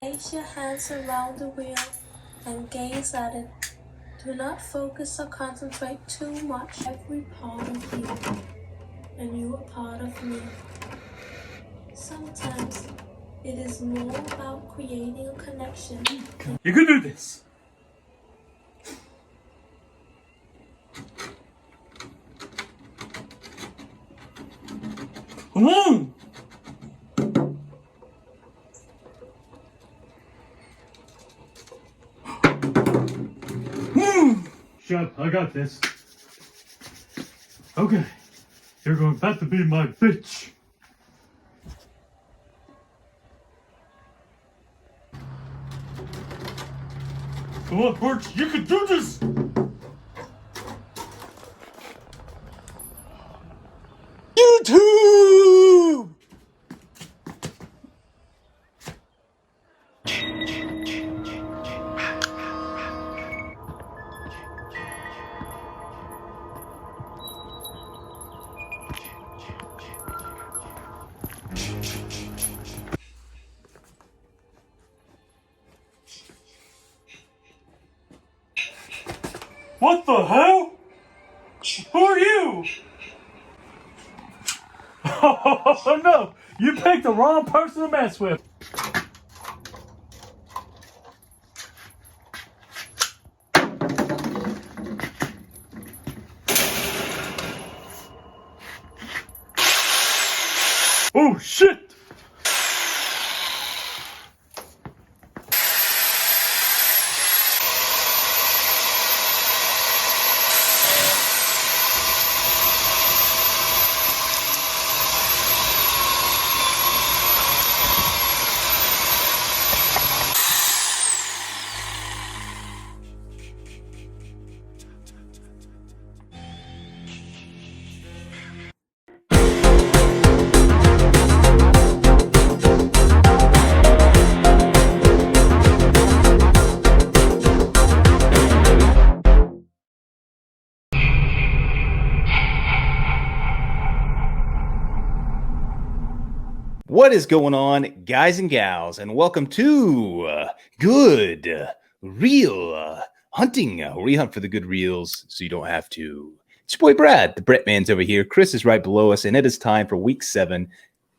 Place your hands around the wheel and gaze at it. Do not focus or concentrate too much. Every part of you, and you are part of me. Sometimes it is more about creating a connection. You can do this. Come on. Shut up, I got this. Okay, you're going back to be my bitch. Come on, Birch, you can do this! YouTube! What the hell? Who are you? Oh no! You picked the wrong person to mess with. Oh shit! What is going on, guys and gals, and welcome to Good Reel Hunting, where we hunt for the good reels so you don't have to. It's your boy Brad, the Brett Man's over here. Chris is right below us, and it is time for week 7,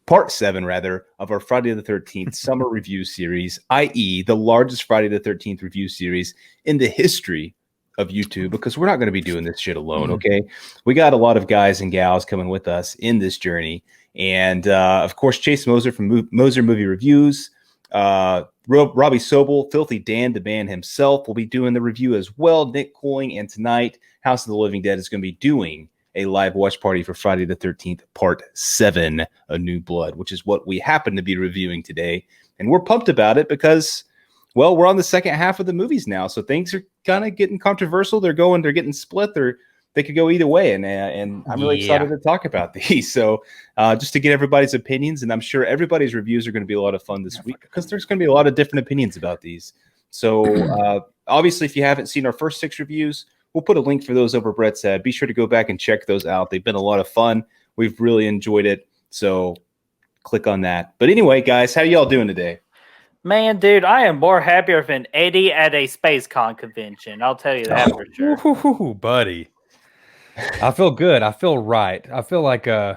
part 7 rather, of our Friday the 13th summer review series, i.e. the largest Friday the 13th review series in the history of YouTube, because we're not going to be doing this shit alone, okay? We got a lot of guys and gals coming with us in this journey. And, of course, Chase Moser from Moser Movie Reviews, Robbie Sobel, Filthy Dan, the man himself, will be doing the review as well. Nick Coying, and tonight, House of the Living Dead is going to be doing a live watch party for Friday the 13th, Part 7, A New Blood, which is what we happen to be reviewing today. And we're pumped about it because, well, we're on the second half of the movies now, so things are kind of getting controversial. They're getting split. They could go either way, and I'm really excited to talk about these. So just to get everybody's opinions, and I'm sure everybody's reviews are going to be a lot of fun this week because there's going to be a lot of different opinions about these. So obviously, if you haven't seen our first 6 reviews, we'll put a link for those over Brett's head. Be sure to go back and check those out. They've been a lot of fun. We've really enjoyed it. So click on that. But anyway, guys, how y'all doing today? Man, dude, I am more happier than Eddie at a SpaceCon convention. I'll tell you that for sure. Ooh, buddy. I feel good. I feel right. I feel like I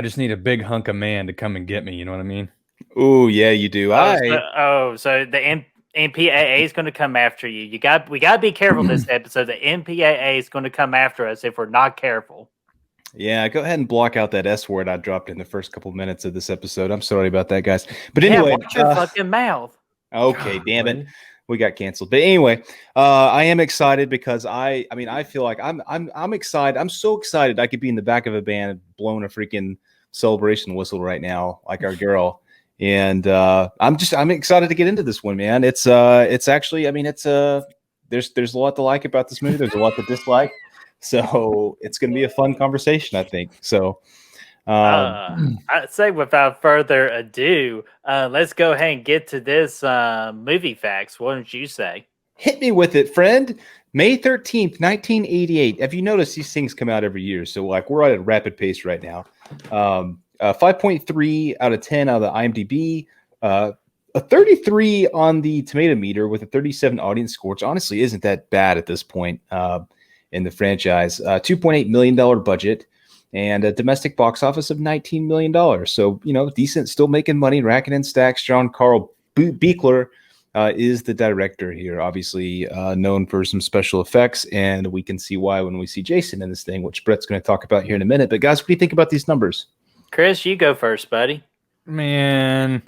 just need a big hunk of man to come and get me. You know what I mean? Oh, yeah, you do. So the MPAA is going to come after you. We got to be careful this episode. The MPAA is going to come after us if we're not careful. Yeah, go ahead and block out that S word I dropped in the first couple minutes of this episode. I'm sorry about that, guys. But anyway, watch your fucking mouth. Okay, damn it. We got canceled. But anyway, I am excited because I feel like I'm excited. I'm so excited I could be in the back of a band blowing a freaking celebration whistle right now, like our girl. And I'm excited to get into this one, man. It's actually, there's a lot to like about this movie. There's a lot to dislike. So it's going to be a fun conversation, I think. So I'd say without further ado, let's go ahead and get to this movie facts. What don't you say? Hit me with it, friend. May 13th, 1988. Have you noticed these things come out every year? So like we're at a rapid pace right now. 5.3 out of 10 out of the IMDb. a 33 on the tomato meter with a 37 audience score, which honestly isn't that bad at this point in the franchise. $2.8 million budget and a domestic box office of $19 million. So, decent, still making money, racking in stacks. John Carl Buechler is the director here, obviously known for some special effects, and we can see why when we see Jason in this thing, which Brett's going to talk about here in a minute. But guys, what do you think about these numbers? Chris, you go first, buddy. Man,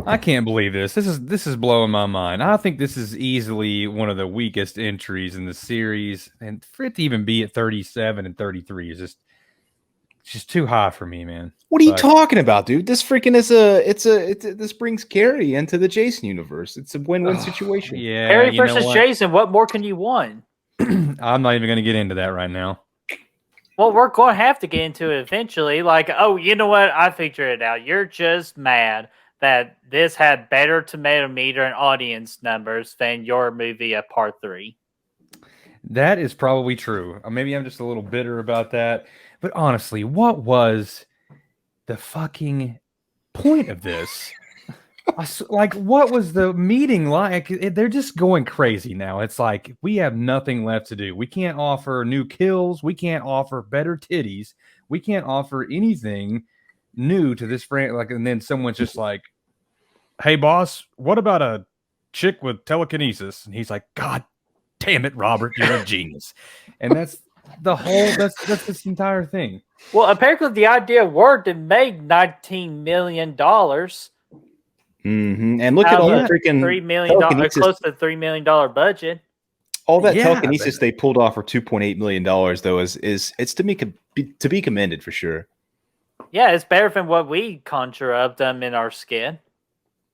I can't believe this. This is blowing my mind. I think this is easily one of the weakest entries in the series, and for it to even be at 37 and 33 is just too high for me, man. What are you talking about, dude? This freaking is this brings Carrie into the Jason universe. It's a win-win situation. Yeah, Harry versus Jason. What more can you want? I'm not even going to get into that right now. Well, we're going to have to get into it eventually. Like, oh, you know what? I figured it out. You're just mad that this had better tomato meter and audience numbers than your movie at Part 3. That is probably true. Or maybe I'm just a little bitter about that. But honestly, what was the fucking point of this? Like, what was the meeting like? They're just going crazy now. It's like we have nothing left to do. We can't offer new kills. We can't offer better titties. We can't offer anything new to this friend. Like, and then someone's just like, "Hey, boss, what about a chick with telekinesis?" And he's like, "God damn it, Robert, you're a genius." And that's the whole. That's this entire thing. Well, apparently the idea worked and made $19 million. Mm-hmm. And look at all that freaking $3 million, close to $3 million budget. All that telekinesis they pulled off for $2.8 million, though, is it's to be commended for sure. Yeah, it's better than what we conjure up them in our skin.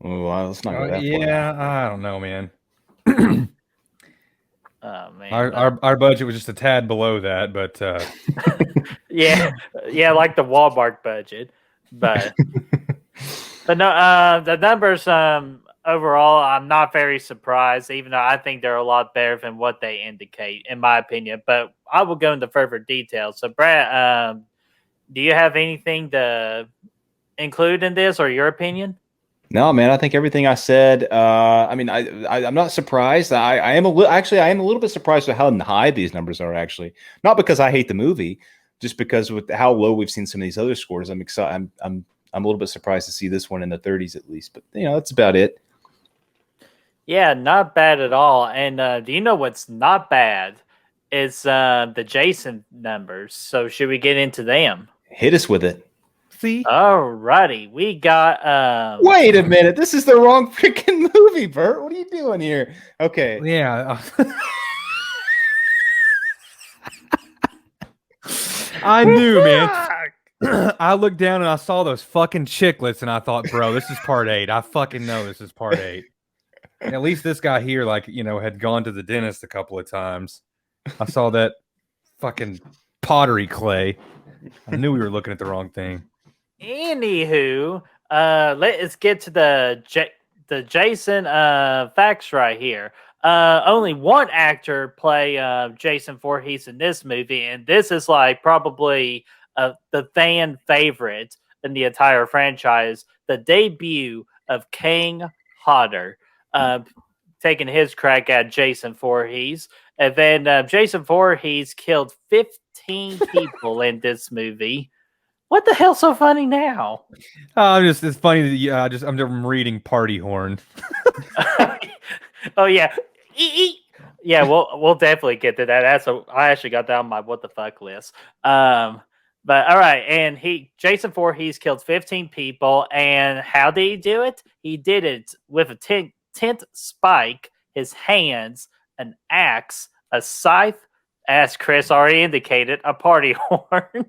Oh, well, let's not go that far. Yeah, I don't know, man. Oh man, our budget was just a tad below that, but yeah, like the Walmart budget, but no, the numbers overall, I'm not very surprised, even though I think they're a lot better than what they indicate, in my opinion. But I will go into further detail. So, Brad, do you have anything to include in this, or your opinion? No, man. I think everything I said. I'm not surprised. I am a little bit surprised with how high these numbers are. Actually, not because I hate the movie, just because with how low we've seen some of these other scores. I'm excited. I'm a little bit surprised to see this one in the 30s at least. But that's about it. Yeah, not bad at all. And do you know what's not bad? It's the Jason numbers. So should we get into them? Hit us with it. See? Alrighty, we got. Wait a minute, this is the wrong freaking movie, Bert. What are you doing here? Okay. Yeah. I knew, man. I looked down and I saw those fucking chiclets, and I thought, bro, this is part 8. I fucking know this is part 8. And at least this guy here, had gone to the dentist a couple of times. I saw that fucking pottery clay. I knew we were looking at the wrong thing. Anywho, let's get to the Jason facts right here. Only one actor play Jason Voorhees in this movie, and this is like probably the fan favorite in the entire franchise. The debut of King Hodder, taking his crack at Jason Voorhees, and then Jason Voorhees killed 15 people in this movie. What the hell's so funny now? It's funny that I'm reading Party Horn. Oh yeah, yeah. We'll definitely get to that. I actually got that on my what the fuck list. But all right, and Jason Voorhees killed 15 people, and how did he do it? He did it with a tent spike, his hands, an axe, a scythe, as Chris already indicated, a party horn.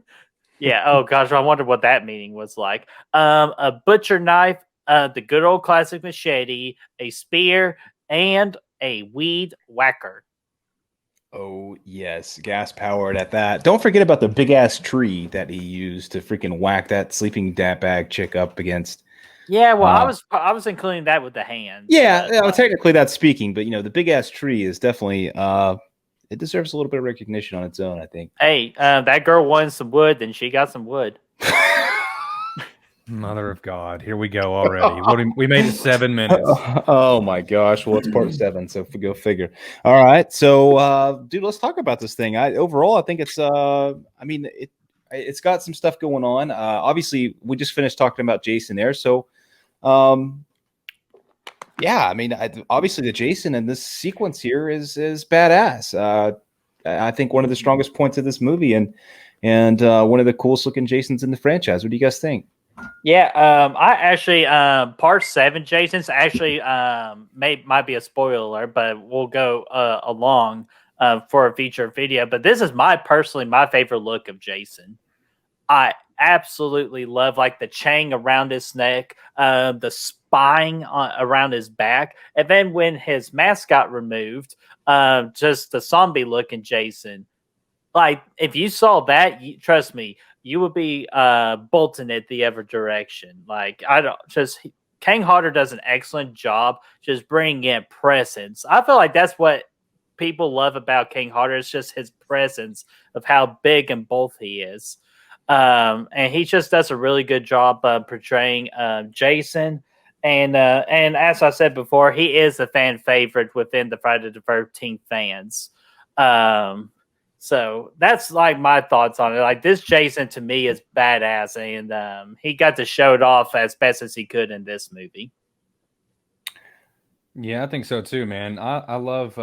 Yeah. Oh gosh, I wonder what that meaning was like. A butcher knife, the good old classic machete, a spear, and a weed whacker. Oh yes, gas powered at that. Don't forget about the big ass tree that he used to freaking whack that sleeping bag chick up against. Yeah, well, I was including that with the hand. Yeah, technically that's speaking, but the big ass tree is definitely it deserves a little bit of recognition on its own, I think. Hey, that girl wanted some wood, then she got some wood. Mother of God, here we go already. We made it 7 minutes. Oh my gosh. Well, it's part 7, so go figure. All right. So dude, let's talk about this thing. Overall I think it's it's got some stuff going on. Obviously we just finished talking about Jason there. So yeah, I mean, obviously the Jason in this sequence here is badass. I think one of the strongest points of this movie, and one of the coolest looking Jasons in the franchise. What do you guys think? Yeah, I actually part 7 Jason's actually might be a spoiler, but we'll go along for a feature video. But this is my favorite look of Jason. I absolutely love like the chain around his neck, the spine around his back, and then when his mask got removed, just the zombie looking Jason. Like if you saw that, trust me, you would be bolting it the other direction. Like King Hodder does an excellent job just bringing in presence. I feel like that's what people love about King Hodder. It's just his presence of how big and bold he is. And he just does a really good job portraying Jason. And as I said before, he is a fan favorite within the Friday the 13th fans. So that's like my thoughts on it. Like this Jason to me is badass, and he got to show it off as best as he could in this movie. Yeah, I think so too, man. I love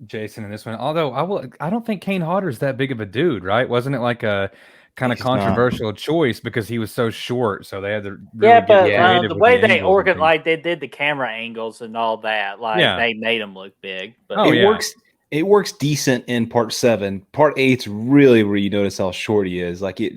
Jason in this one. Although I don't think Kane Hodder's that big of a dude, right? Wasn't it like a kind of controversial choice because he was so short? So they had to really the way they organized, they did the camera angles and all that, like they made him look big. But works. It works decent in part 7. Part 8's really where you notice how short he is. Like it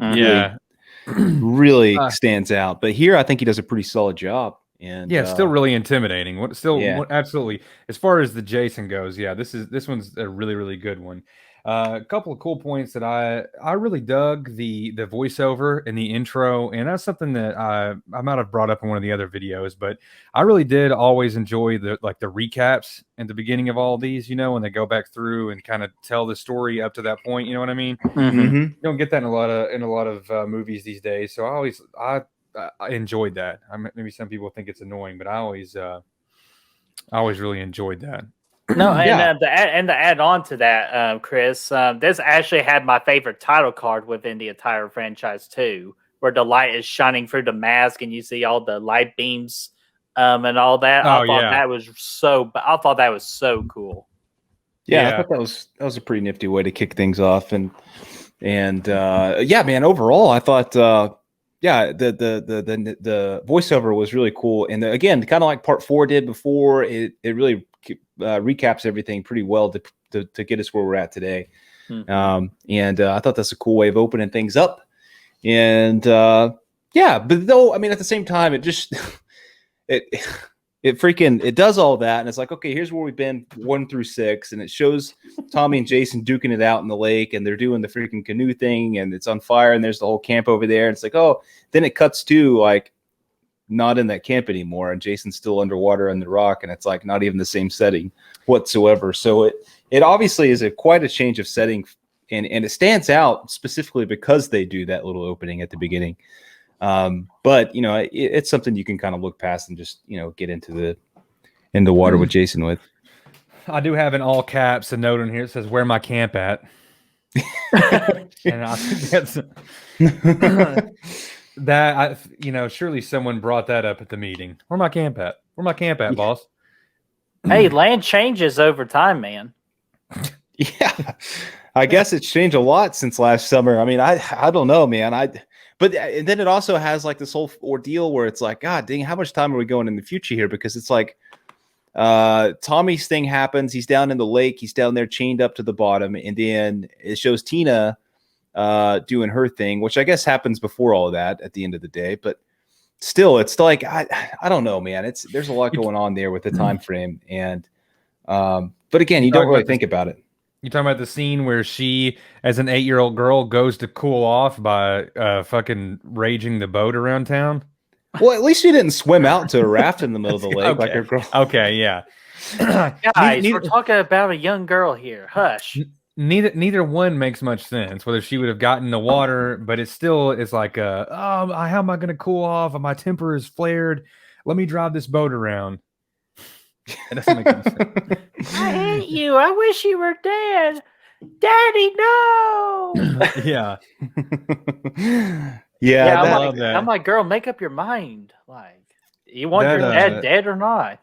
really stands out. But here, I think he does a pretty solid job. And it's still really intimidating. Absolutely. As far as the Jason goes, this one's a really, really good one. A couple of cool points that I really dug the voiceover in the intro, and that's something that I might have brought up in one of the other videos, but I really did always enjoy the recaps at the beginning of all these, when they go back through and kind of tell the story up to that point. You know what I mean? Mm-hmm. You don't get that in a lot of movies these days. So I enjoyed that. Maybe some people think it's annoying, but I always really enjoyed that. No, and to add on to that, Chris, this actually had my favorite title card within the entire franchise too, where the light is shining through the mask and you see all the light beams and all that. I thought that was so cool. Yeah, I thought that was a pretty nifty way to kick things off, and man, overall, I thought the voiceover was really cool, and again, kind of like part 4 did before, it really recaps everything pretty well to get us where we're at today. And I thought that's a cool way of opening things up. And but though, I mean, at the same time, it just it does all that, and it's like, okay, here's where we've been 1 through 6, and it shows Tommy and Jason duking it out in the lake, and they're doing the freaking canoe thing, and it's on fire, and there's the whole camp over there, and it's like, oh, then it cuts to like not in that camp anymore, and Jason's still underwater on the rock, and it's like not even the same setting whatsoever. So it obviously is quite a change of setting, and it stands out specifically because they do that little opening at the beginning. But it's something you can kind of look past and just get into the water with Jason with. I do have in all caps a note in here that says "Where my camp at," and I think that's surely someone brought that up at the meeting. Where my camp at? Where my camp at, boss? Hey, land changes over time, man. Yeah, I guess it's changed a lot since last summer. I mean, I don't know, man. But and then it also has like this whole ordeal where it's like, God dang, how much time are we going in the future here? Because it's like Tommy's thing happens. He's down in the lake. He's down there chained up to the bottom. And then it shows Tina doing her thing, which I guess happens before all of that at the end of the day. But still, it's like, I don't know, man. There's a lot going on there with the time frame. And but again, you don't really think about it. You talking about the scene where she, as an 8-year-old girl, goes to cool off by fucking raging the boat around town? Well, at least she didn't swim out to a raft in the middle of the lake like her girl. Okay, yeah. Guys, we're talking about a young girl here. Hush. neither one makes much sense. Whether she would have gotten the water, but it still is like, how am I going to cool off? My temper is flared. Let me drive this boat around. It doesn't make any sense. I hate you. I wish you were dead. Daddy, no. Yeah. Yeah, I'm, I like, love that. I'm like, girl, make up your mind. Like, you want That, your dad dead or not?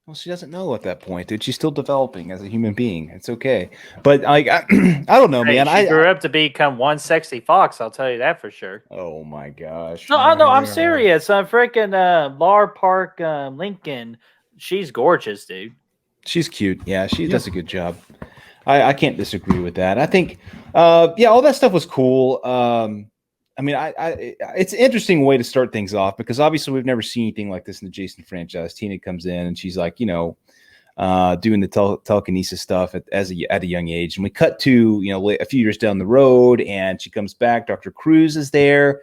well, she doesn't know at that point, dude. She's still developing as a human being. It's okay. But like, I don't know, Hey, man. she grew up to become one sexy fox. I'll tell you that for sure. Oh my gosh. No, I'm serious. Freaking Lar Park Lincoln. She's gorgeous, dude. She's cute. Yeah, she does a good job. I can't disagree with that. I think, yeah, all that stuff was cool. I mean, it's an interesting way to start things off because obviously we've never seen anything like this in the Jason franchise. Tina comes in and she's like, doing the telekinesis stuff at a young age, and we cut to a few years down the road, and she comes back. Dr. Cruz is there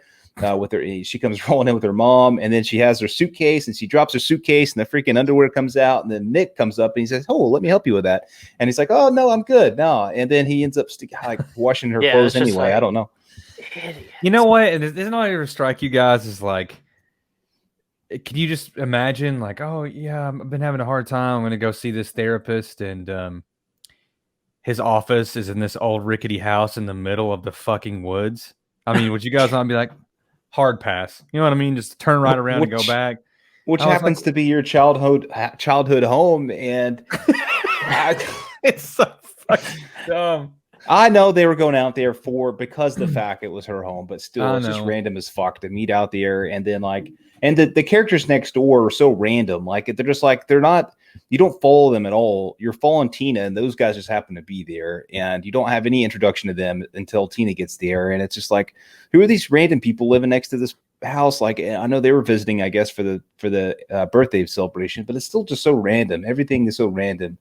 with her. She comes rolling in with her mom, and then she has her suitcase, and she drops her suitcase, and the freaking underwear comes out, and then Nick comes up and he says, "Oh, let me help you with that," and he's like, "Oh no, I'm good." No, and then he ends up washing her clothes anyway. I don't know. Idiot. You know what? Doesn't it ever strike you guys as like, can you just imagine like, oh yeah, I've been having a hard time. I'm going to go see this therapist, and his office is in this old rickety house in the middle of the fucking woods. I mean, would you guys not be like, hard pass? You know what I mean? Just turn right around and go back. Which happens to be your childhood home, and it's so fucking dumb. I know they were going out there because the fact it was her home, but still, it's just random as fuck to meet out there. And then the characters next door are so random. Like they're just like, they're not, you don't follow them at all. You're following Tina, and those guys just happen to be there, and you don't have any introduction to them until Tina gets there. And it's just like, who are these random people living next to this house? Like, I know they were visiting, I guess, for the birthday celebration, but it's still just so random. Everything is so randomly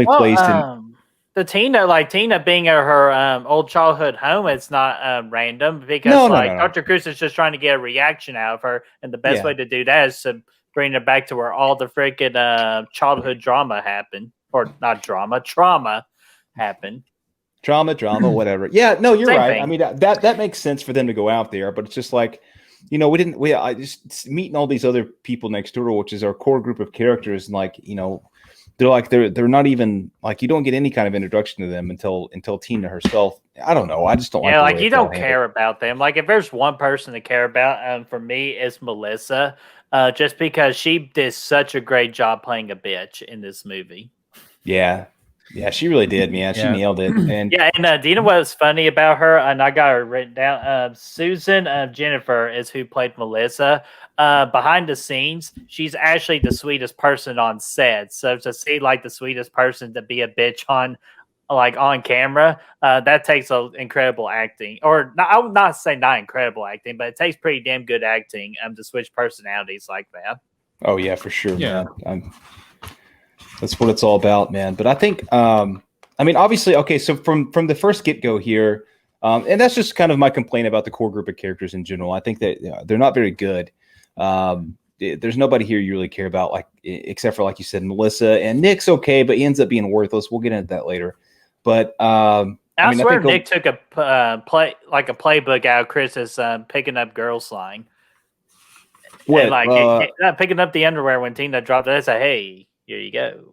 placed in. The Tina being at her old childhood home, it's not random because Dr. Cruz is just trying to get a reaction out of her, and the best way to do that is to bring her back to where all the freaking childhood drama happened, or not trauma happened. Drama, whatever. Yeah, no, you're Same right. thing. I mean, that makes sense for them to go out there, but it's just like, I just meeting all these other people next door, which is our core group of characters, and they're not even like, you don't get any kind of introduction to them until Tina herself. I don't know. I just don't like you don't care about them. Like if there's one person to care about, for me, it's Melissa, just because she did such a great job playing a bitch in this movie. Yeah, she really did, man. She nailed it. And do you know what's funny about her? And I got her written down. Susan Jennifer is who played Melissa. Behind the scenes, she's actually the sweetest person on set. So to see the sweetest person to be a bitch on camera, that takes incredible acting. Or not, I would not say not incredible acting, but it takes pretty damn good acting to switch personalities like that. Oh yeah, for sure, man. That's what it's all about, man. But I think, I mean, obviously, okay. So from the first get-go here, and that's just kind of my complaint about the core group of characters in general. I think that they're not very good. There's nobody here you really care about, except for, like you said, Melissa, and Nick's okay, but he ends up being worthless. We'll get into that later. But I swear Nick took a playbook out of Chris's picking up girl slang. What? And picking up the underwear when Tina dropped it. I said, "Hey, here you go."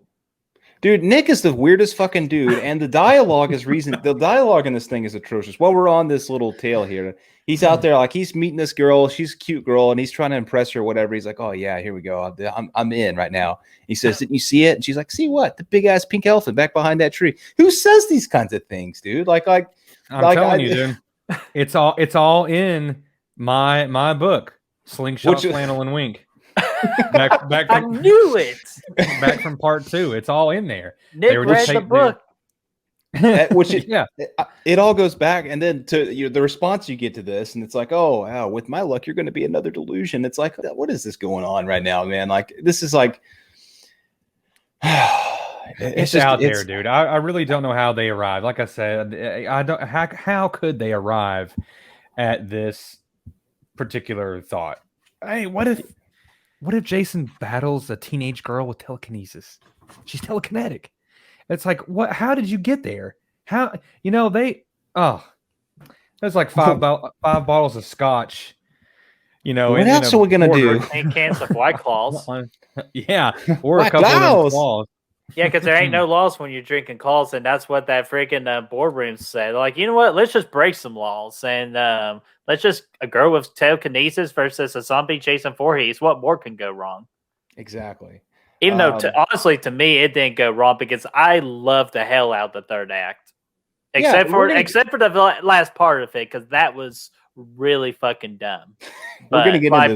Dude, Nick is the weirdest fucking dude, and the dialogue in this thing is atrocious. While we're on this little tale here, he's out there he's meeting this girl, she's a cute girl, and he's trying to impress her, whatever. He's like, "Oh yeah, here we go. I'm in right now." He says, "Didn't you see it?" And she's like, "See what? The big ass pink elephant back behind that tree." Who says these kinds of things, dude? I'm telling you, dude. It's all in my book, Slingshot, Flannel, and Wink. Back from, I knew it. Back from part 2, it's all in there. Nick read the book. It all goes back, and then to the response you get to this, and it's like, oh, wow, with my luck, you're going to be another delusion. It's like, what is this going on right now, man? Like, this is like, it's out there, dude. I really don't know how they arrived. Like I said, I don't. How could they arrive at this particular thought? Hey, what if Jason battles a teenage girl with telekinesis? She's telekinetic. It's like, what? How did you get there? How they there's like five bottles of scotch. What in else a are we gonna quarter. do? And cans of White Claws. Yeah, or a White couple of them Claws. claws. Yeah, because there ain't no laws when you're drinking calls, and that's what that freaking boardroom said. Like, you know what? Let's just break some laws, and let's just a girl with telekinesis versus a zombie Jason Voorhees. What more can go wrong? Exactly. Even though, honestly, to me, it didn't go wrong because I loved the hell out of the third act, except for the last part of it because that was really fucking dumb. We're gonna get into that.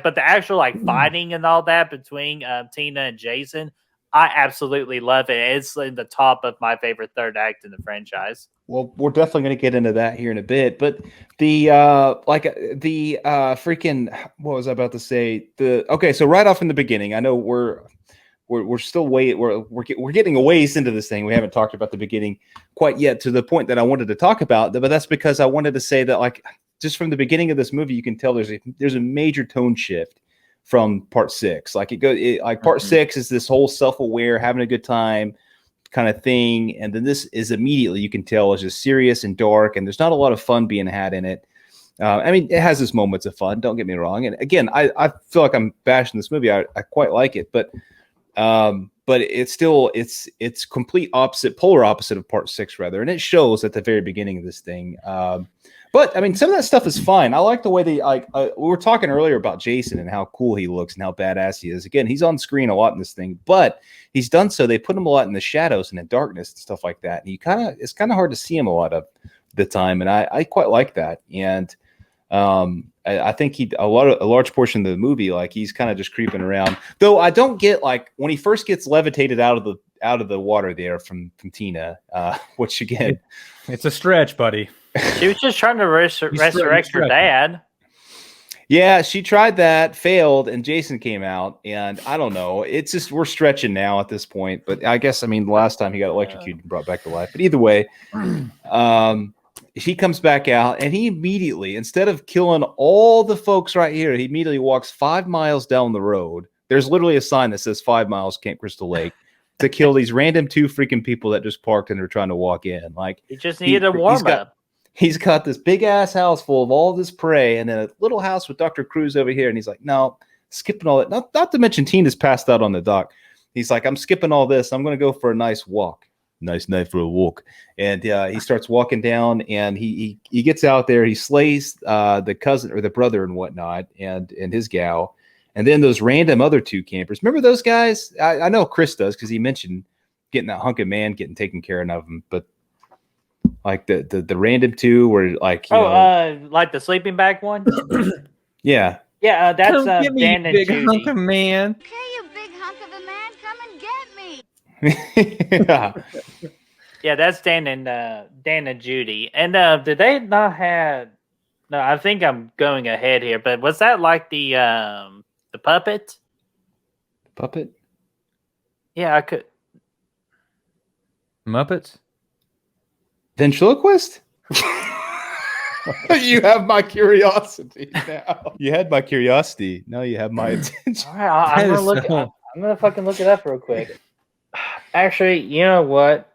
But the actual like fighting and all that between Tina and Jason, I absolutely love it. It's in the top of my favorite third act in the franchise. Well, we're definitely going to get into that here in a bit, but the freaking what was I about to say? So right off in the beginning, I know we're still we're getting a ways into this thing. We haven't talked about the beginning quite yet to the point that I wanted to talk about, but that's because I wanted to say that like just from the beginning of this movie, you can tell there's a major tone shift from part 6. Like part 6 is this whole self-aware, having a good time kind of thing, and then this is immediately you can tell is just serious and dark, and there's not a lot of fun being had in it. I mean, it has its moments of fun, don't get me wrong, and again, I feel like I'm bashing this movie. I quite like it, but it's still it's complete opposite, polar opposite of part 6 rather, and it shows at the very beginning of this thing. But I mean, some of that stuff is fine. I like the way they we were talking earlier about Jason and how cool he looks and how badass he is. Again, he's on screen a lot in this thing, but he's done so. They put him a lot in the shadows and in darkness and stuff like that. And it's kind of hard to see him a lot of the time. And I quite like that. And I think a large portion of the movie, like he's kind of just creeping around. Though I don't get like when he first gets levitated out of the water there from Tina, which again, it's a stretch, buddy. She was just trying to resurrect her dad. Yeah, she tried that, failed, and Jason came out. And I don't know. It's just we're stretching now at this point. But I guess, I mean, the last time he got electrocuted and brought back to life. But either way, he comes back out, and he immediately, instead of killing all the folks right here, he immediately walks 5 miles down the road. There's literally a sign that says 5 miles, Camp Crystal Lake, to kill these random 2 freaking people that just parked and are trying to walk in. Like he just needed a warm up. He's got this big ass house full of all this prey, and then a little house with Dr. Cruz over here. And he's like, no, skipping all that. Not to mention Tina's passed out on the dock. He's like, I'm skipping all this. I'm going to go for a nice walk. Nice night for a walk. And he starts walking down, and he gets out there. He slays the cousin or the brother and whatnot, and his gal. And then those random other 2 campers. Remember those guys? I know Chris does because he mentioned getting that hunk of man getting taken care of him, but like the random 2 were like like the sleeping bag one. Yeah, that's Dan and Judy. Hunk of man. Okay, you big hunk of a man, come and get me. Yeah, that's Dan and Judy. And did they not have? No, I think I'm going ahead here. But was that like the puppet? Puppet? Yeah, I could. Muppets? Ventriloquist? You have my curiosity now. You had my curiosity. Now you have my attention. All right, I'm gonna look. I'm gonna fucking look it up real quick. Actually, you know what?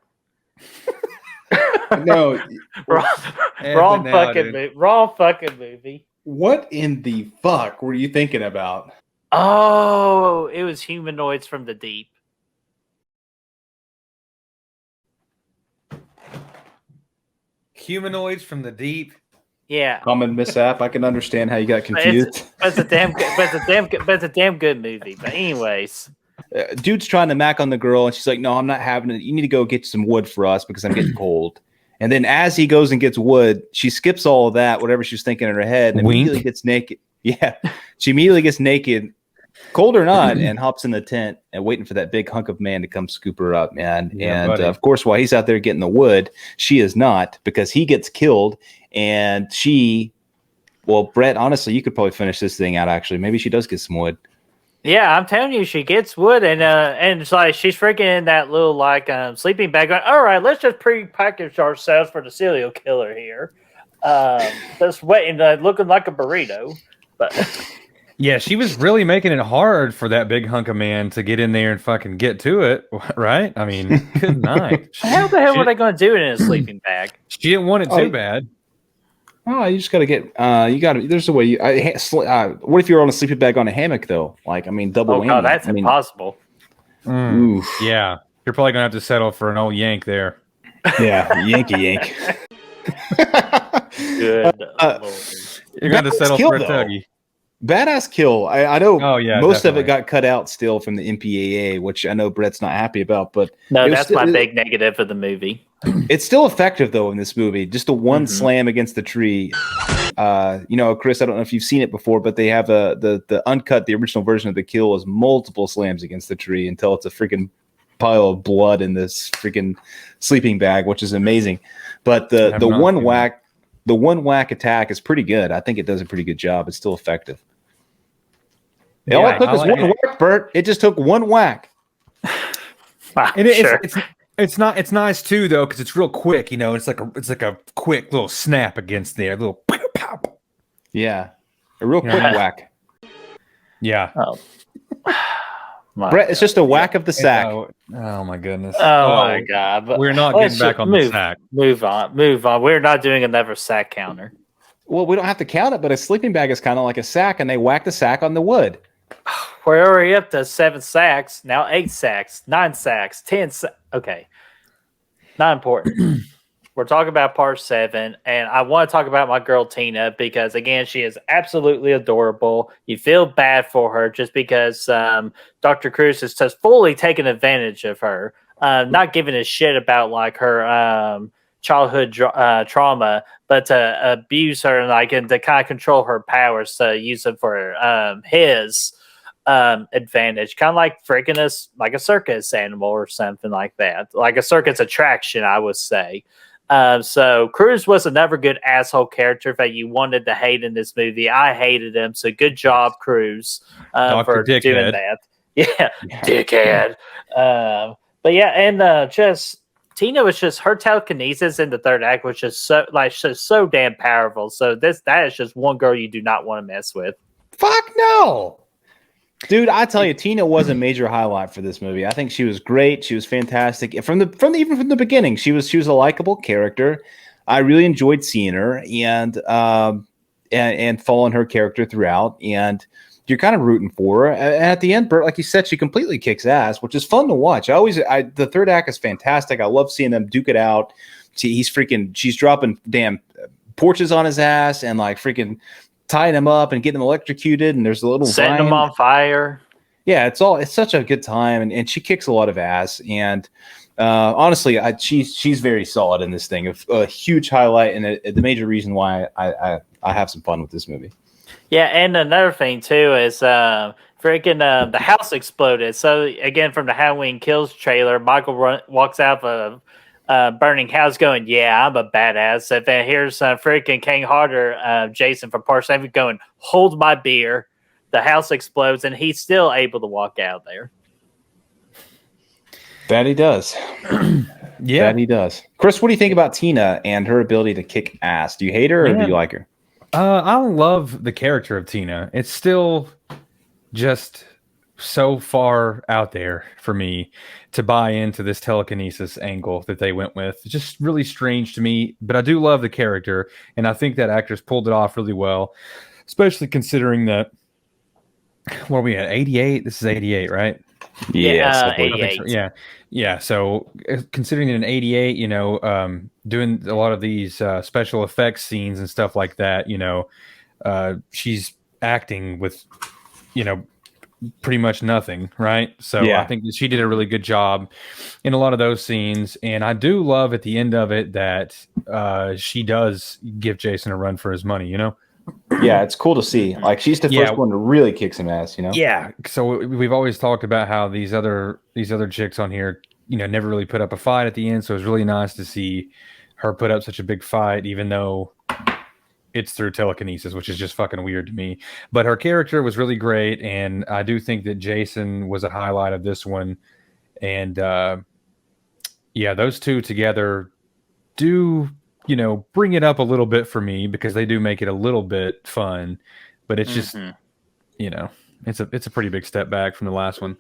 No, wrong fucking movie. What in the fuck were you thinking about? Oh, it was Humanoids from the Deep. Humanoids from the Deep. Yeah, common mishap. I can understand how you got confused. It's a damn good movie. But anyways, dude's trying to mac on the girl, and she's like, "No, I'm not having it. You need to go get some wood for us because I'm getting cold." And then as he goes and gets wood, she skips all of that, whatever she was thinking in her head, and immediately gets naked. Yeah, she immediately gets naked, cold or not, and hops in the tent and waiting for that big hunk of man to come scoop her up, man. Yeah, and of course, while he's out there getting the wood, she is not, because he gets killed. And Brett, honestly, you could probably finish this thing out, actually. Maybe she does get some wood. Yeah, I'm telling you, she gets wood, and it's like she's freaking in that little like sleeping bag going, all right, let's just pre-package ourselves for the serial killer here. Just waiting, looking like a burrito. But Yeah, she was really making it hard for that big hunk of man to get in there and fucking get to it, right? I mean, good night. How the hell She- were they going to do it in a sleeping bag? She didn't want it Oh, too bad. Oh, you just got to get. You got to. There's a way. What if you're on a sleeping bag on a hammock though? Like, I mean, double Oh whammy. god, that's I mean, impossible. oof. Yeah, you're probably gonna have to settle for an old yank there. Yeah, Yankee yank. Good Uh, lord. You're gonna have to Badass settle kill, for a though. Tuggy. Badass kill. I know. Oh, yeah, most of definitely. it got cut out still from the MPAA, which I know Brett's not happy about. But No, it was that's still- my big negative of the movie. It's still effective though in this movie. Just a one Mhm. slam against the tree. Chris, I don't know if you've seen it before, but they have the uncut, the original version of the kill is multiple slams against the tree until it's a freaking pile of blood in this freaking sleeping bag, which is amazing. But I the have the not one seen whack, the one whack attack is pretty good. I think it does a pretty good job. It's still effective. All Yeah, it took I was like one it. whack, Bert. It just took one whack. Wow, And sure. it's nice too though because it's real quick. You know, it's like a quick little snap against there, little pow, pow. Yeah, a real quick Yeah. whack. Yeah. Oh. My Brett, it's God. just a whack of the sack. Oh my goodness. Oh my god. But We're not let's getting back just on the move, sack. Move on. We're not doing another sack counter. Well, we don't have to count it, but a sleeping bag is kind of like a sack, and they whack the sack on the wood. We're already up to 7 sacks, now 8 sacks, 9 sacks, 10 Okay. Not important. We're talking about part 7, and I want to talk about my girl Tina because, again, she is absolutely adorable. You feel bad for her just because Dr. Cruz has just fully taken advantage of her, not giving a shit about like her childhood trauma, but to abuse her and to kind of control her powers to use them for his advantage, kind of like freaking us like a circus animal or something like that, like a circus attraction, I would say. So Cruz was another good asshole character that you wanted to hate in this movie. I hated him, so good job, Cruz, for Dr. doing Dickhead. that. Yeah, dickhead. But yeah, and just Tina was just her telekinesis in the third act was just so damn powerful. So that is just one girl you do not want to mess with. Fuck no. Dude, I tell you, Tina was a major highlight for this movie. I think she was great. She was fantastic. Even from the beginning, she was a likable character. I really enjoyed seeing her and following her character throughout. And you're kind of rooting for her. And at the end, Bert, like you said, she completely kicks ass, which is fun to watch. The third act is fantastic. I love seeing them duke it out. She's dropping damn porches on his ass and like freaking tying him up and getting him electrocuted, and there's a little Setting vine. them on fire. Yeah, it's such a good time, and she kicks a lot of ass. And honestly, she's very solid in this thing. A huge highlight, and the major reason why I have some fun with this movie. Yeah, and another thing too is the house exploded. So again, from the Halloween Kills trailer, Michael walks out of a burning house going, "Yeah, I'm a badass." And then here's freaking King Harder, Jason from Part 7 going, "Hold my beer." The house explodes, and he's still able to walk out there. That he does. Yeah. That he does. Chris, what do you think about Tina and her ability to kick ass? Do you hate her or do Man. you like her? I love the character of Tina. It's still just so far out there for me to buy into this telekinesis angle that they went with. It's just really strange to me, but I do love the character, and I think that actress pulled it off really well, especially considering that, what are we at, 88? This is 88, right? Yes, I believe- 88. Yeah. So considering in 88, doing a lot of these special effects scenes and stuff like that, she's acting with, pretty much nothing, right? So Yeah. I think that she did a really good job in a lot of those scenes, and I do love at the end of it that she does give Jason a run for his money. Yeah, it's cool to see. Like she's the Yeah. first one to really kick some ass. Yeah. So we've always talked about how these other chicks on here, never really put up a fight at the end. So it's really nice to see her put up such a big fight, even though it's through telekinesis, which is just fucking weird to me. But her character was really great, and I do think that Jason was a highlight of this one. And those two together do, bring it up a little bit for me because they do make it a little bit fun. But it's just you know, it's a pretty big step back from the last one.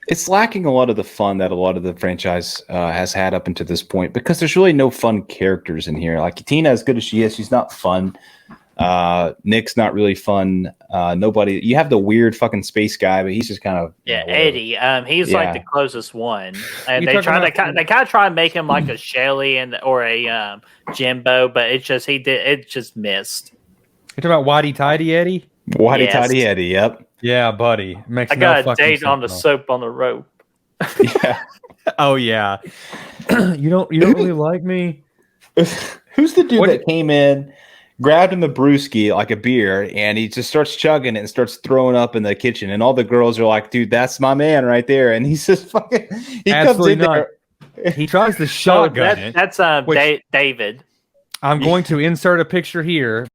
It's lacking a lot of the fun that a lot of the franchise has had up until this point because there's really no fun characters in here. Like Tina, as good as she is, she's not fun. Nick's not really fun. Nobody. You have the weird fucking space guy, but he's just kind of Eddie. He's like the closest one, and they kind of try and make him like a Shelly or a Jimbo, but it just missed. You're talking about Whitey Tidy Eddie? Whitey Tidy Eddie. Yep. Yeah, buddy. Makes I got a date on the soap on the rope. Yeah. Oh yeah. you don't really like me. Who's the dude that came in, grabbed him a brewski, like a beer, and he just starts chugging it and starts throwing up in the kitchen, and all the girls are like, "Dude, that's my man right there," and he's just fucking. He Absolutely comes in not. there. He tries to shotgun it. That's David. I'm going to insert a picture here.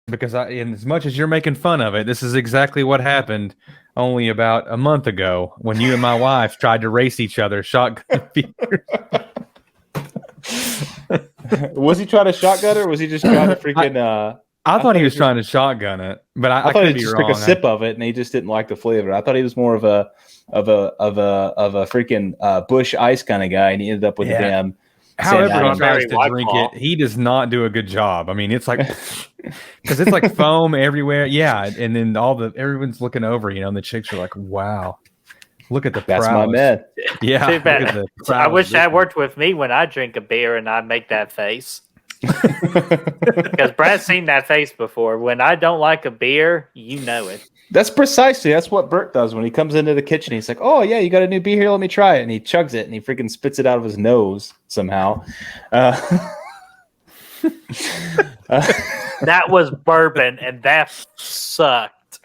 Because and as much as you're making fun of it, this is exactly what happened only about a month ago when you and my wife tried to race each other shotgun beers. Was he trying to shotgun it, or was he just trying to freaking? I thought he was trying to shotgun it, but I thought could he be just wrong. took a sip of it and he just didn't like the flavor. I thought he was more of a freaking Bush Ice kind of guy, and he ended up with a damn. However he tries to drink it, he does not do a good job. I mean, it's like because it's like foam everywhere. Yeah, and then everyone's looking over, and the chicks are like, "Wow, look at the that's prowess." my man." Yeah, Too bad. I wish that worked with me when I drink a beer and I make that face. Because Brad's seen that face before. When I don't like a beer, you know it. That's what Bert does when he comes into the kitchen. He's like, "Oh yeah, you got a new beer here? Let me try it." And he chugs it and he freaking spits it out of his nose somehow. That was bourbon, and that sucked.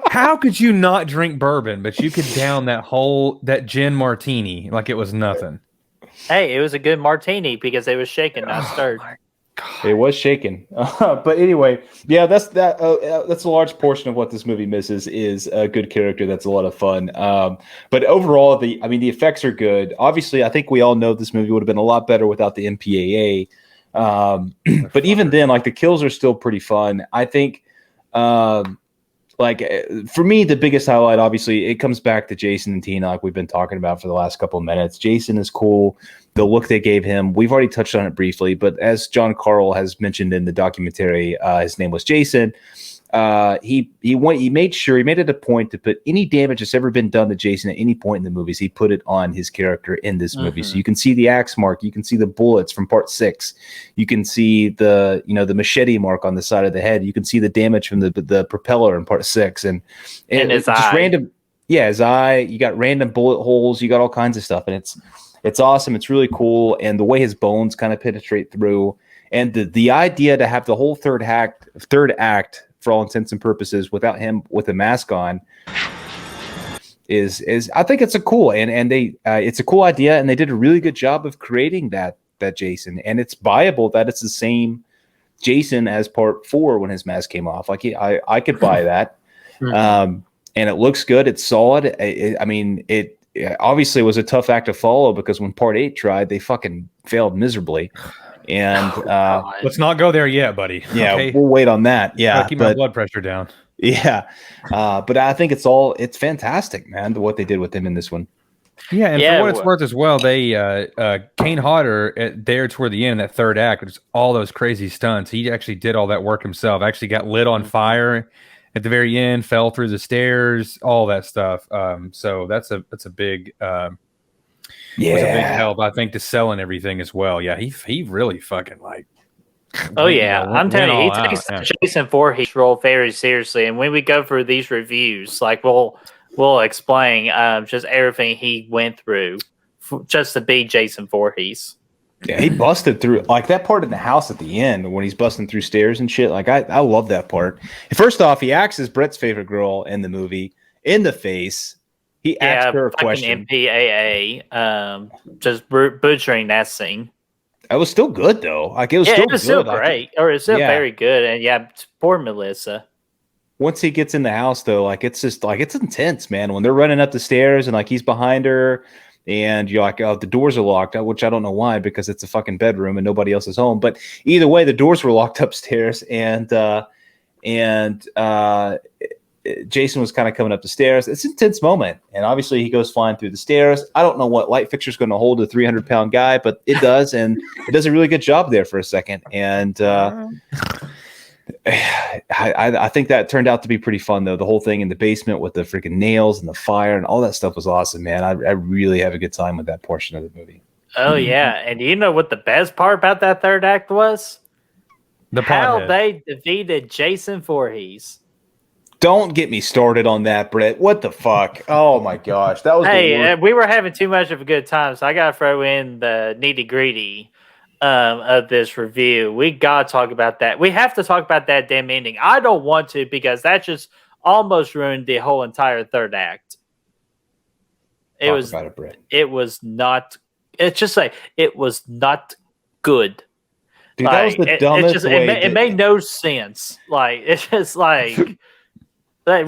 How could you not drink bourbon, but you could down that gin martini like it was nothing? Hey, it was a good martini because it was shaken, not stirred. It was shaken, but anyway, yeah, that's a large portion of what this movie misses is a good character. That's a lot of fun. But overall, the effects are good. Obviously, I think we all know this movie would have been a lot better without the MPAA. But even then, like the kills are still pretty fun. I think, for me, the biggest highlight, obviously, it comes back to Jason and Tina, like we've been talking about for the last couple of minutes. Jason is cool. The look they gave him, we've already touched on it briefly, but as John Carl has mentioned in the documentary, his name was Jason. He made it a point to put any damage that's ever been done to Jason at any point in the movies. He put it on his character in this movie. So you can see the axe mark, you can see the bullets from part 6, you can see the machete mark on the side of the head, you can see the damage from the propeller in part 6, and his just eye. random. Yeah, his eye. You got random bullet holes. You got all kinds of stuff, and it's awesome. It's really cool, and the way his bones kind of penetrate through, and the idea to have the whole third act, for all intents and purposes, without him with a mask on, is I think it's a cool it's a cool idea, and they did a really good job of creating that Jason, and it's viable that it's the same Jason as part 4 when his mask came off. Like I could buy that, and it looks good. It's solid. It obviously was a tough act to follow because when part 8 tried, they fucking failed miserably. And let's not go there yet, buddy. Yeah, okay? We'll wait on that. Yeah, keep my blood pressure down. Yeah, but I think it's fantastic, man. What they did with him in this one. Yeah, and for what it's worth as well, they Kane Hodder there toward the end, that third act, which is all those crazy stunts. He actually did all that work himself. Actually got lit on fire at the very end, fell through the stairs, all that stuff. So that's a big. Was a big help, I think, to selling everything as well. Yeah, he really fucking Oh yeah, I'm telling you, he takes the Jason Voorhees role very seriously. And when we go through these reviews, we'll explain just everything he went through just to be Jason Voorhees. Yeah, he busted through that part in the house at the end when he's busting through stairs and shit. I love that part. First off, he axes Brett's favorite girl in the movie in the face. He asked her a question. MPAA, just butchering that scene. It was still good though. It was still great, or it's still very good. And poor Melissa. Once he gets in the house though, it's just it's intense, man. When they're running up the stairs and he's behind her, and you're like, oh, the doors are locked, which I don't know why, because it's a fucking bedroom and nobody else is home. But either way, the doors were locked upstairs, and and Jason was kind of coming up the stairs. It's an intense moment, and obviously he goes flying through the stairs. I don't know what light fixture is going to hold a 300-pound guy, but it does, and it does a really good job there for a second. And I think that turned out to be pretty fun, though. The whole thing in the basement with the freaking nails and the fire and all that stuff was awesome, man. I really have a good time with that portion of the movie. Oh yeah, and you know what the best part about that third act was? How they defeated Jason Voorhees. Don't get me started on that, Brett. What the fuck? Oh my gosh, that was. Hey, we were having too much of a good time, so I gotta throw in the nitty gritty of this review. We gotta talk about that. We have to talk about that damn ending. I don't want to because that just almost ruined the whole entire third act. It was not. It's just like it was not good. Dude, like, that was the dumbest way. It made no sense. Like it's just like. Like,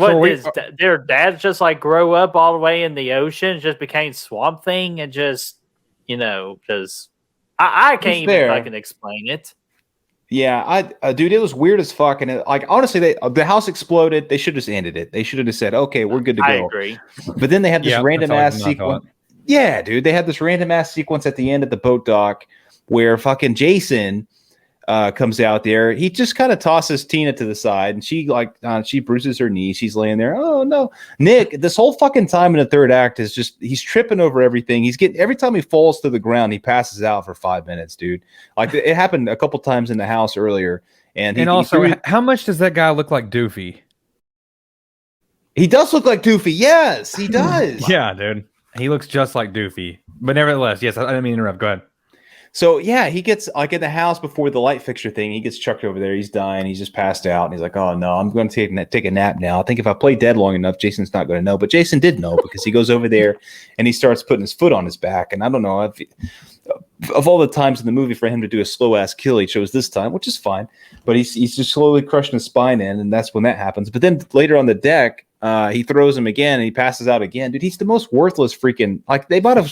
their dads just like grow up all the way in the ocean, just became Swamp Thing, and just I can't even fucking explain it. Yeah, dude, it was weird as fuck, and honestly, the house exploded. They should have just ended it. They should have just said, "Okay, we're good to go." I agree. But then they had this random ass sequence. Yeah, dude, they had this random ass sequence at the end at the boat dock where fucking Jason comes out there. He just kind of tosses Tina to the side, and she bruises her knee. She's laying there. Oh no, Nick! This whole fucking time in the third act is just he's tripping over everything. Every time he falls to the ground, he passes out for 5 minutes, dude. Like it happened a couple times in the house earlier. How much does that guy look like Doofy? He does look like Doofy. Yes, he does. Yeah, dude, he looks just like Doofy. But nevertheless, yes, I didn't mean to interrupt. Go ahead. So yeah, he gets like in the house before the light fixture thing. He gets chucked over there. He's dying. He's just passed out, and he's like, "Oh no, I'm going to take a nap now." I think if I play dead long enough, Jason's not going to know. But Jason did know because he goes over there and he starts putting his foot on his back. And I don't know of all the times in the movie for him to do a slow ass kill, he chose this time, which is fine. But he's just slowly crushing his spine in, and that's when that happens. But then later on the deck, he throws him again, and he passes out again. Dude, he's the most worthless freaking they might have.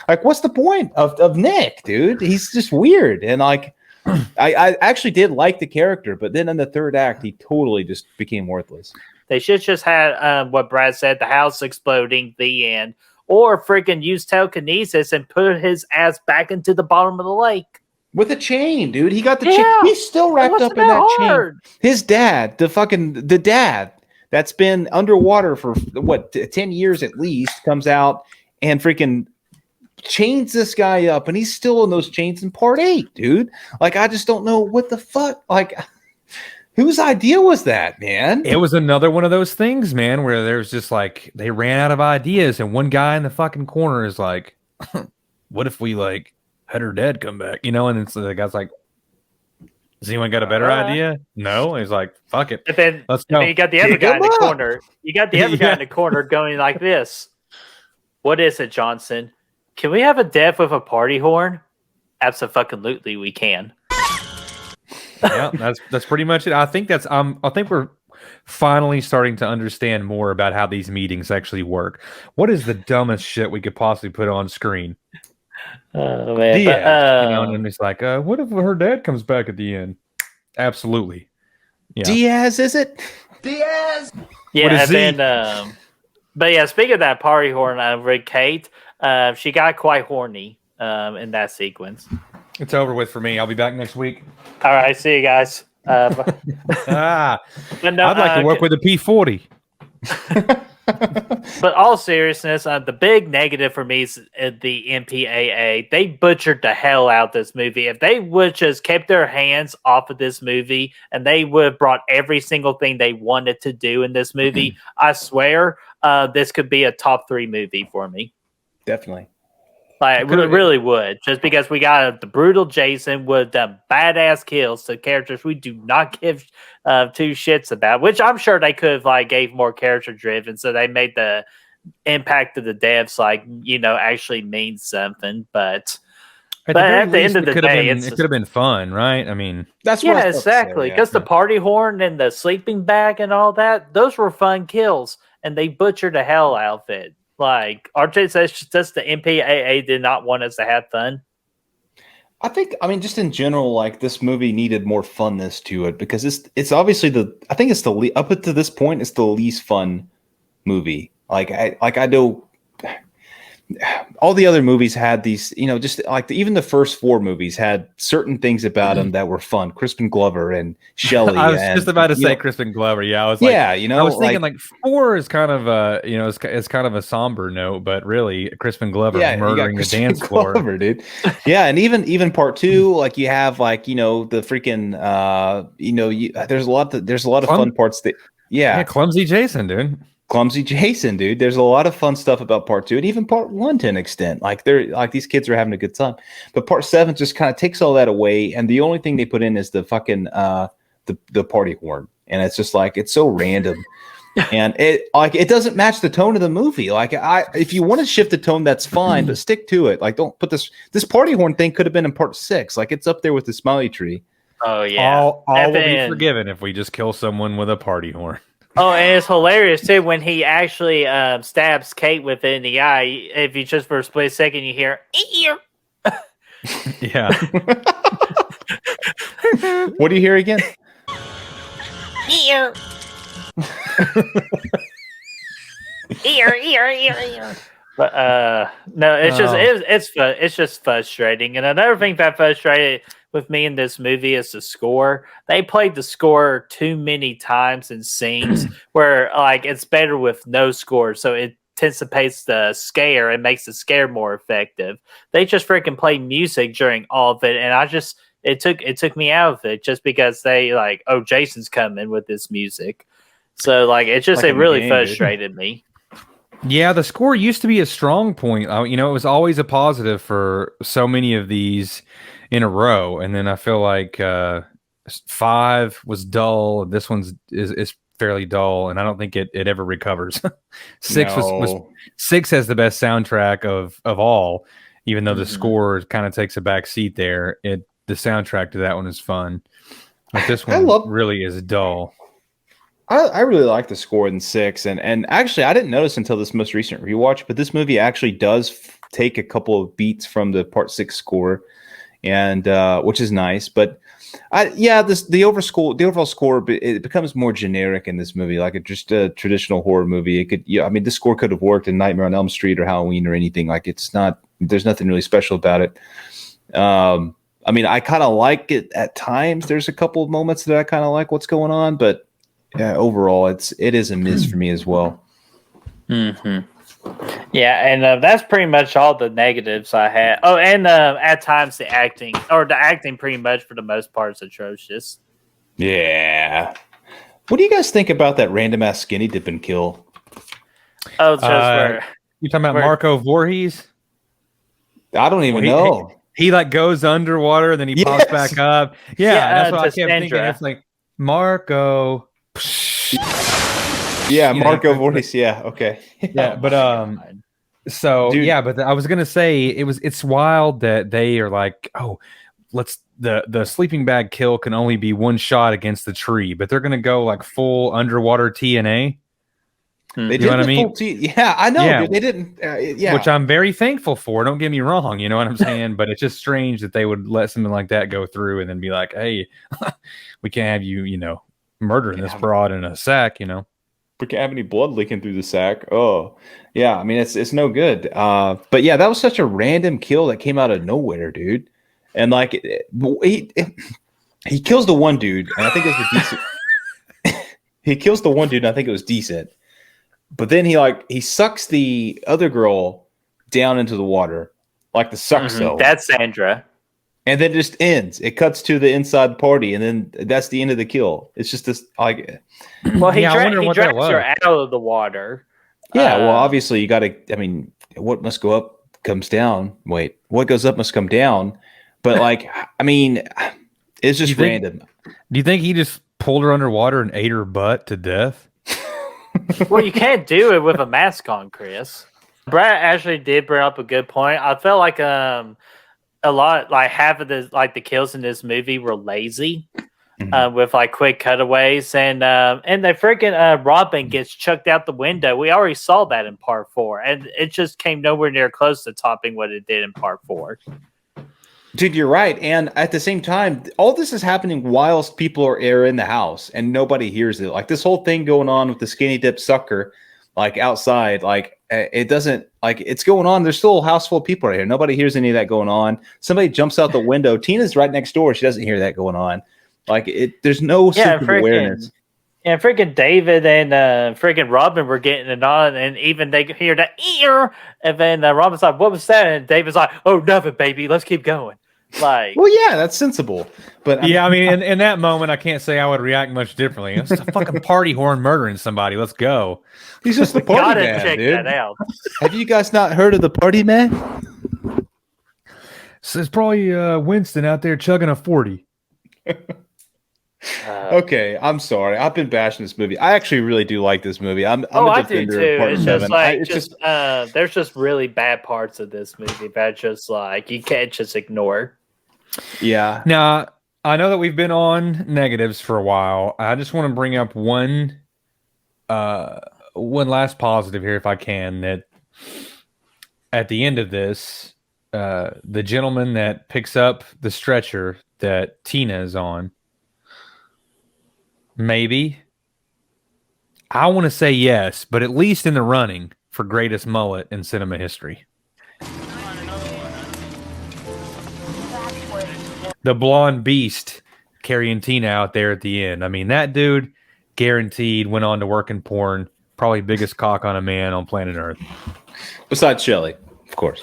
Like, what's the point of Nick, dude? He's just weird. And like, I actually did like the character, but then in the third act, he totally just became worthless. They should just had what Brad said, the house exploding, the end, or freaking use telekinesis and put his ass back into the bottom of the lake. With a chain, dude. He got the chain. He's still wrapped up in that chain. His dad, the dad that's been underwater for 10 years at least, comes out and freaking chains this guy up, and he's still in those chains in part 8, dude. Like, I just don't know what the fuck. Like, whose idea was that, man? It was another one of those things, man, where there's just like they ran out of ideas, and one guy in the fucking corner is like, "What if we like had her dad come back?" You know, and it's the guy's like, "Has anyone got a better idea?" No, and he's like, "Fuck it, and then let's go." And then you got the other guy in the corner. You got the other guy in the corner going like this. What is it, Johnson? Can we have a death with a party horn? Absolutely, we can. Yeah, that's pretty much it. I think we're finally starting to understand more about how these meetings actually work. What is the dumbest shit we could possibly put on screen? Oh man, and it's like, what if her dad comes back at the end? Absolutely. Yeah. Diaz, is it? Diaz. Yeah, and then, but yeah, speaking of that party horn, Rick Kate. She got quite horny in that sequence. It's over with for me. I'll be back next week. All right, see you guys. I'd like to work with a P40. But all seriousness, the big negative for me is the MPAA. They butchered the hell out this movie. If they would just kept their hands off of this movie and they would have brought every single thing they wanted to do in this movie, I swear this could be a top 3 movie for me. Definitely. Like, we really would. Just because we got the brutal Jason with the badass kills to characters we do not give 2 shits about, which I'm sure they could have gave more character driven, so they made the impact of the devs actually mean something. But at the end of the day, it could have been fun, right? I mean, that's exactly, because the party horn and the sleeping bag and all that, those were fun kills, and they butchered the hell out of it. Like, RJ says, just the MPAA did not want us to have fun. I think, I mean, just in general, like this movie needed more funness to it because it's obviously I think it's up to this point, it's the least fun movie. I know all the other movies had these, just like even the first four movies had certain things about them that were fun. Crispin Glover and Shelley. I was and, just about to say know, Crispin Glover. Yeah, I was yeah, I was thinking like 4 is kind of it's kind of a somber note, but really Crispin Glover murdering the dance floor, Glover, dude. Yeah, and even part 2, like you have the freaking there's a lot of fun parts that yeah, clumsy Jason, dude. Clumsy Jason, dude. There's a lot of fun stuff about part 2 and even part 1 to an extent. Like these kids are having a good time. But part 7 just kind of takes all that away. And the only thing they put in is the fucking the party horn. And it's just like it's so random. And it doesn't match the tone of the movie. Like if you want to shift the tone, that's fine, but stick to it. Like don't put this party horn thing could have been in part 6. Like it's up there with the smiley tree. Oh yeah. All will be forgiven if we just kill someone with a party horn. Oh, and it's hilarious too when he actually stabs Kate with it in the eye. If you just for a split second you hear ear. Yeah. What do you hear again? Ear. ear. But no, it's just it's just frustrating. And another thing that frustrated with me in this movie is the score. They played the score too many times in scenes where like it's better with no score, so it anticipates the scare and makes the scare more effective. They just freaking play music during all of it, and it took me out of it just because they like, oh, Jason's coming with this music. So like it really frustrated me. Yeah, the score used to be a strong point. It was always a positive for so many of these in a row, and then I feel like 5 was dull. This one's is fairly dull, and I don't think it ever recovers. 6 was 6 has the best soundtrack of all, even though the score kind of takes a back seat there. The soundtrack to that one is fun, but this one really is dull. I really like the score in 6, and actually I didn't notice until this most recent rewatch, but this movie actually does take a couple of beats from the part 6 score, and which is nice. But the overall score it becomes more generic in this movie, like just a traditional horror movie. It could, this score could have worked in Nightmare on Elm Street or Halloween or anything. Like it's not. There's nothing really special about it. I kind of like it at times. There's a couple of moments that I kind of like what's going on, but yeah, overall, it is a miss for me as well. Mm-hmm. Yeah, and that's pretty much all the negatives I had. Oh, and at times the acting pretty much for the most part is atrocious. Yeah. What do you guys think about that random ass skinny dipping kill? Oh, just you talking about Marco Voorhees? I don't even know. He like goes underwater, then he pops back up. Yeah, that's what I kept thinking. It's like Marco. Yeah, Marco Voorhees. Yeah, okay. Yeah, but so dude. Yeah, but I was gonna say it's wild that they are like, oh, the sleeping bag kill can only be one shot against the tree, but they're gonna go like full underwater TNA. They did what I mean? Yeah, I know. Yeah. Dude, they didn't. Yeah, which I'm very thankful for. Don't get me wrong. You know what I'm saying? But it's just strange that they would let something like that go through and then be like, hey, we can't have you, murdering this broad in a sack, We can't have any blood leaking through the sack. Oh, yeah. I mean, it's no good. But yeah, that was such a random kill that came out of nowhere, dude. And like, he kills the one dude, and I think it was decent. He kills the one dude, and I think it was decent. But then he sucks the other girl down into the water, like the suck cell. That's Sandra. And then it just ends. It cuts to the inside party, and then that's the end of the kill. It's just this like. Well, he drags her out of the water. Yeah, well, obviously you got to. I mean, what must go up comes down. Wait, what goes up must come down. But like, I mean, it's just random. Do you think he just pulled her underwater and ate her butt to death? Well, you can't do it with a mask on, Chris. Brad actually did bring up a good point. I felt like a lot, like half of the kills in this movie were lazy, with like quick cutaways, and the freaking Robin gets chucked out the window. We already saw that in part 4, and it just came nowhere near close to topping what it did in part 4. Dude, you're right. And at the same time, all this is happening whilst people are in the house and nobody hears it. Like this whole thing going on with the skinny dip sucker, like outside, like it doesn't like it's going on. There's still a house full of people right here. Nobody hears any of that going on. Somebody jumps out the window. Tina's right next door. She doesn't hear that going on. Like there's no sense of awareness. Yeah, freaking David and freaking Robin were getting it on, and even they could hear the ear, and then Robin's like, "What was that?" And David's like, "Oh, nothing, baby. Let's keep going." Like, well, yeah, that's sensible. But yeah, I mean, in that moment, I can't say I would react much differently. It's a fucking party horn murdering somebody. Let's go. He's just the party man, check dude. that out. Have you guys not heard of the party man? So it's probably Winston out there chugging a 40. Okay, I'm sorry. I've been bashing this movie. I actually really do like this movie. I'm I a do defender too. of Part It's 7. just like It's just there's just really bad parts of this movie that just like you can't just ignore. yeah. Now, I know that we've been on negatives for a while. I just want to bring up one last positive here, if I can. That at the end of this, the gentleman that picks up the stretcher that Tina is on, maybe. I want to say yes, but at least in the running for greatest mullet in cinema history. The blonde beast carrying Tina out there at the end. I mean, that dude guaranteed went on to work in porn. Probably biggest cock on a man on planet Earth. Besides Shelley, of course.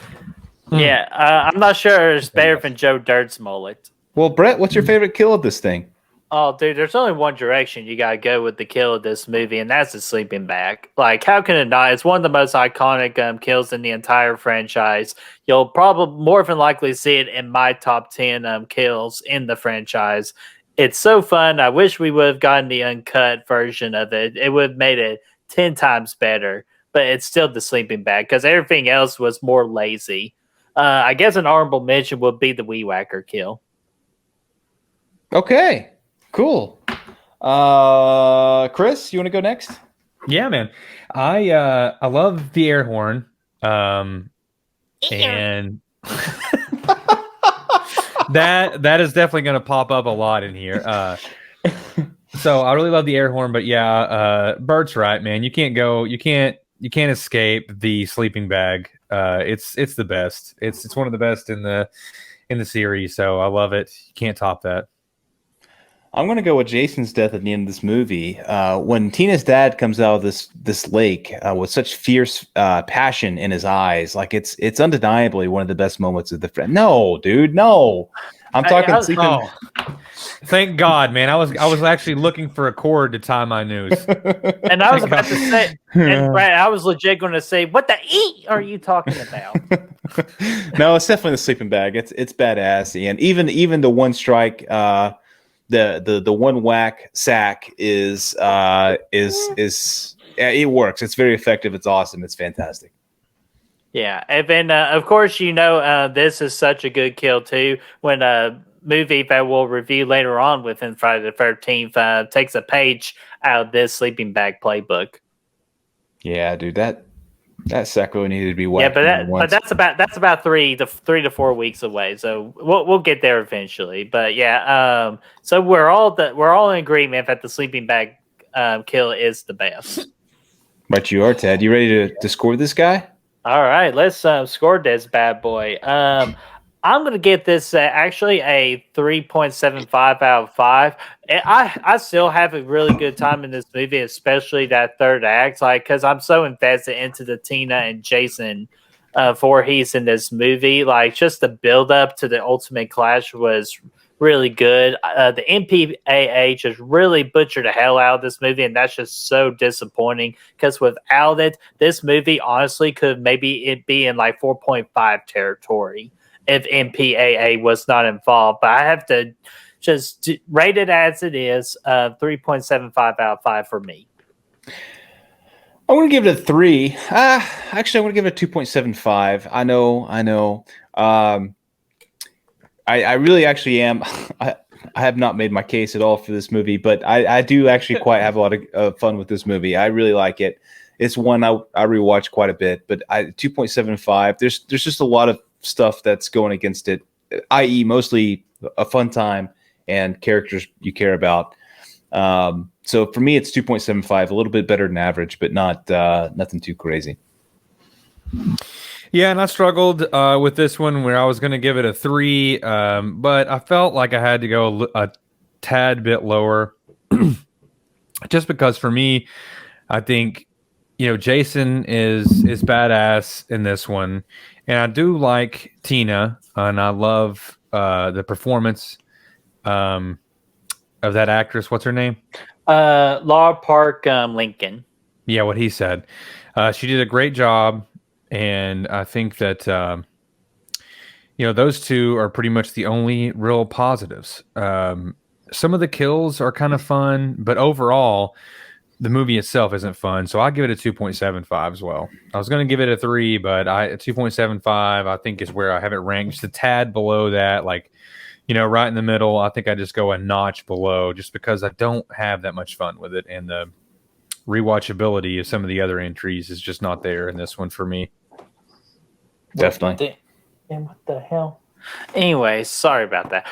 Yeah, I'm not sure it's better than Joe Dirt's mullet. Well, Brett, what's your favorite kill of this thing? Oh, dude, there's only one direction you gotta go with the kill of this movie, and that's the sleeping bag. Like, how can it not? It's one of the most iconic kills in the entire franchise. You'll probably more than likely see it in my top 10 kills in the franchise. It's so fun. I wish we would have gotten the uncut version of it. It would have made it 10 times better, but it's still the sleeping bag because everything else was more lazy. I guess an honorable mention would be the Wee Whacker kill. Okay, cool. Chris, you want to go next? Yeah, man. I love the air horn. And that is definitely going to pop up a lot in here. So I really love the air horn, but yeah, Bert's right, man. You can't escape the sleeping bag. It's the best. It's one of the best in the series. So I love it. You can't top that. I'm going to go with Jason's death at the end of this movie. When Tina's dad comes out of this lake with such fierce passion in his eyes, like it's undeniably one of the best moments of the friend. No, dude, no. I'm talking sleeping. Oh, thank God, man. I was actually looking for a cord to tie my noose. And I was about to say, and Brad, I was legit going to say, what the E are you talking about? No, it's definitely the sleeping bag. It's badass, and even the one strike. The one whack sack is it works. It's very effective. It's awesome. It's fantastic. Yeah, and then of course this is such a good kill too. When a movie that we'll review later on within Friday the 13th takes a page out of this sleeping bag playbook. Yeah, dude, that sack really needed to be whacked. Yeah, but that's about 3 to 4 weeks away. So we'll get there eventually. But yeah, so we're all in agreement that the sleeping bag kill is the best. But you are, Ted. You ready to score this guy? All right, let's score this bad boy. I'm going to give this actually a 3.75 out of 5. I still have a really good time in this movie, especially that third act, like because I'm so invested into the Tina and Jason Voorhees in this movie. Like just the build up to the ultimate clash was really good. The MPAA just really butchered the hell out of this movie, and that's just so disappointing because without it, this movie honestly could maybe it be in like 4.5 territory if MPAA was not involved. But I have to just rate it as it is, 3.75 out of 5 for me. I want to give it a 3. Actually, I want to give it a 2.75. I know. I really actually am. I have not made my case at all for this movie, but I do actually quite have a lot of fun with this movie. I really like it. It's one I rewatch quite a bit, but 2.75. There's just a lot of stuff that's going against it i.e., mostly a fun time and characters you care about. So for me, it's 2.75, a little bit better than average, but not nothing too crazy. Yeah, and I struggled with this one where I was going to give it a 3, but I felt like I had to go a tad bit lower, just because for me, I think Jason is badass in this one, and I do like Tina, and I love the performance of that actress. What's her name? Laura Park Lincoln. Yeah, what he said. She did a great job, and I think that those two are pretty much the only real positives. Some of the kills are kind of fun, but overall, the movie itself isn't fun. So I give it a 2.75 as well. I was going to give it a 3, but 2.75 I think is where I have it ranked, just a tad below that, like right in the middle. I think I just go a notch below, just because I don't have that much fun with it, and the rewatchability of some of the other entries is just not there in this one for me. Definitely. Damn, what the hell? Anyway, sorry about that.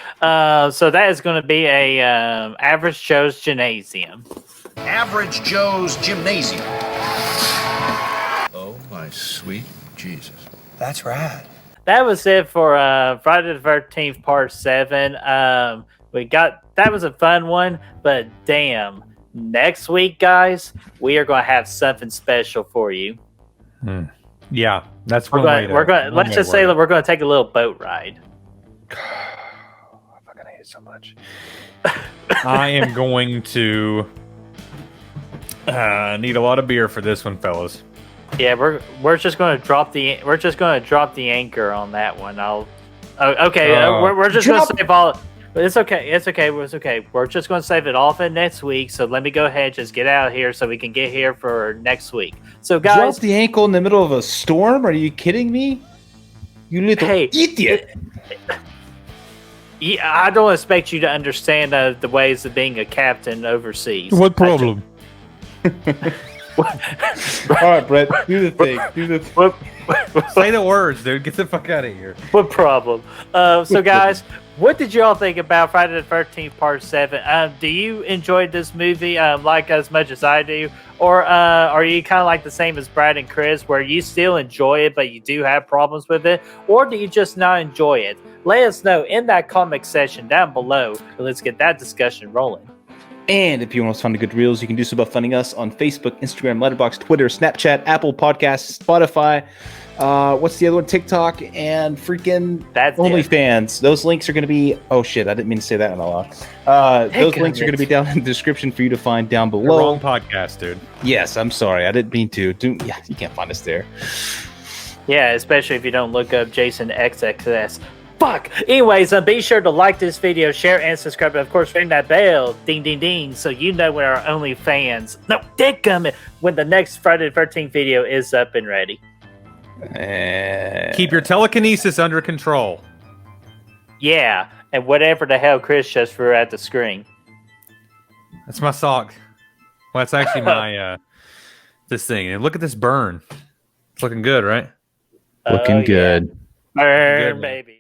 So that is going to be a Average Joe's Gymnasium. Average Joe's Gymnasium. Oh, my sweet Jesus. That's right. That was it for Friday the 13th Part 7. That was a fun one, but damn, next week, guys, we are going to have something special for you. Yeah, that's we're going. Let's just say that we're going to take a little boat ride. I fucking hate it so much. I am going to need a lot of beer for this one, fellas. Yeah, we're just going to drop the anchor on that one. We're just going to save all. It's okay. We're just going to save it all for next week. So let me go ahead and just get out of here so we can get here for next week. So guys, drop the ankle in the middle of a storm? Are you kidding me? You little idiot! Yeah, I don't expect you to understand the ways of being a captain overseas. What problem? All right, Brett, do the thing. Say the words, dude. Get the fuck out of here. What problem? So, guys, what did you all think about Friday the 13th Part 7? Do you enjoy this movie like as much as I do? Or are you kind of like the same as Brad and Chris, where you still enjoy it, but you do have problems with it? Or do you just not enjoy it? Let us know in that comment section down below. Let's get that discussion rolling. And if you want to find the good reels, you can do so by finding us on Facebook, Instagram, Letterboxd, Twitter, Snapchat, Apple Podcasts, Spotify. What's the other one? TikTok and freaking OnlyFans. Those links are going to be. Oh shit! I didn't mean to say that in a lot. Those links are going to be down in the description for you to find down below. The wrong podcast, dude. Yes, I'm sorry. I didn't mean to. Yeah, you can't find us there. Yeah, especially if you don't look up Jason XXS. Fuck! Anyways, be sure to like this video, share, and subscribe. And of course, ring that bell, ding, ding, ding, so you know when our OnlyFans. No, dadgummit, when the next Friday the 13th video is up and ready. Keep your telekinesis under control. Yeah, and whatever the hell Chris just threw at the screen. That's my sock. Well, that's actually my this thing. And look at this burn. It's looking good, right? Looking good. Burn, baby.